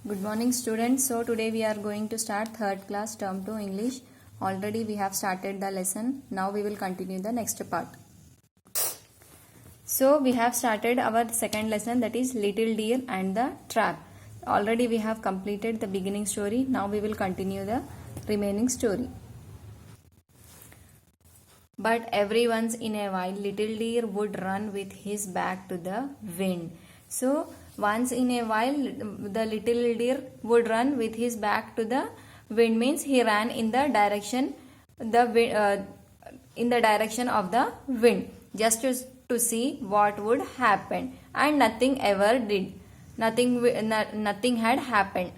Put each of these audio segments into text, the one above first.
Good morning students. So today we are going to start third class term 2 English. Already we have started the lesson. Now we will continue the next part. So we have started our second lesson, that is Little Deer and the Trap. Already we have completed the beginning story. Now we will continue the remaining story. But every once in a while Little Deer would run with his back to the wind. So once in a while the little deer would run with his back to the wind, means he ran in the direction of the wind, just to see what would happen, and nothing ever did. Nothing had happened.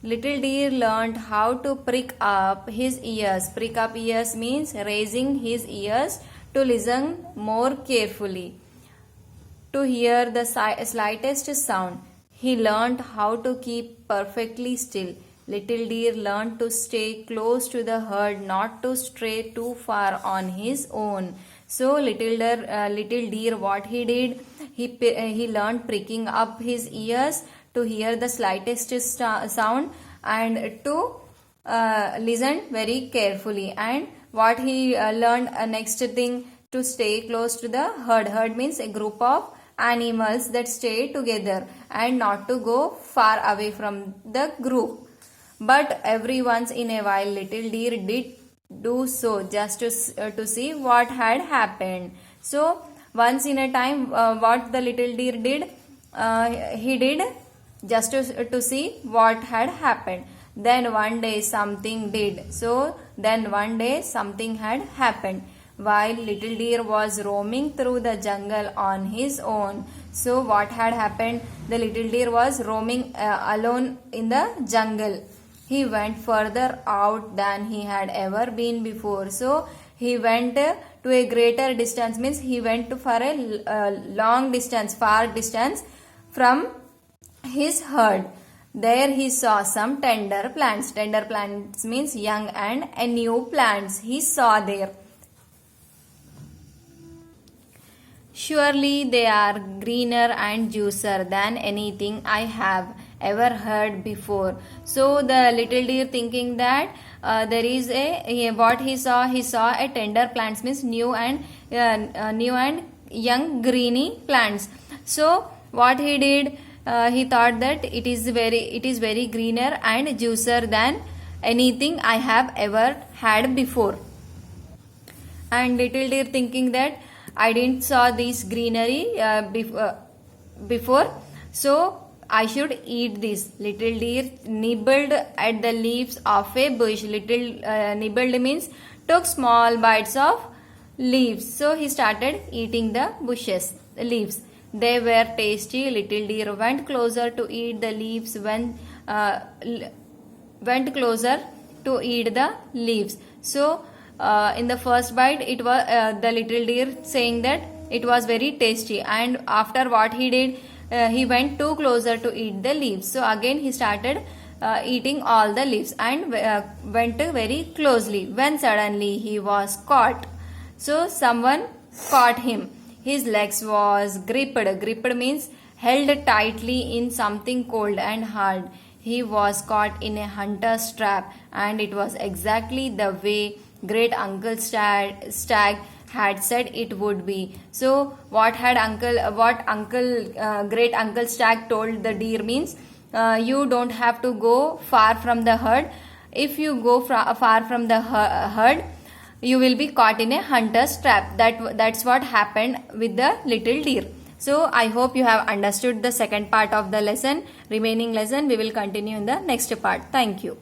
Little Deer learned how to prick up his ears. Prick up ears means raising his ears to listen more carefully, to hear the slightest sound. He learned how to keep perfectly still. Little Deer learned to stay close to the herd, not to stray too far on his own. So little deer, what he did, he learned pricking up his ears to hear the slightest sound and to listen very carefully. And what he learned, next thing, to stay close to the herd. Herd means a group of animals that stay together and not to go far away from the group. But every once in a while Little Deer did do so, just to see what had happened. So once in a time, what the Little Deer did, he did just to see what had happened. Then one day something did. So then one day something had happened. While Little Deer was roaming through the jungle on his own. So what had happened? The Little Deer was roaming alone in the jungle. He went further out than he had ever been before. So he went to a greater distance, means he went for a long distance, far distance from his herd. There he saw some tender plants. Tender plants means young and new plants he saw there. Surely they are greener and juicier than anything I have ever heard before. So the Little Deer thinking that there is what he saw a tender plants, means new and young greeny plants. So what he did, he thought that it is very greener and juicier than anything I have ever had before. And Little Deer thinking that I didn't saw this greenery before, so I should eat this. Little Deer nibbled at the leaves of a bush. Nibbled means took small bites of leaves. So he started eating the leaves. They were tasty. Little Deer went closer to eat the leaves. Went closer to eat the leaves. So in the first bite, it was the Little Deer saying that it was very tasty, and after what he did, he went too closer to eat the leaves. So again he started eating all the leaves and went very closely, when suddenly he was caught. So someone caught him. His legs was gripped. Gripped means held tightly in something cold and hard. He was caught in a hunter's trap, and it was exactly the way Great Uncle Stag had said it would be. So what Great Uncle Stag told the deer means, you don't have to go far from the herd. If you go far from the herd, you will be caught in a hunter's trap. That's what happened with the Little Deer. So I hope you have understood the second part of the lesson. Remaining lesson we will continue in the next part. Thank you.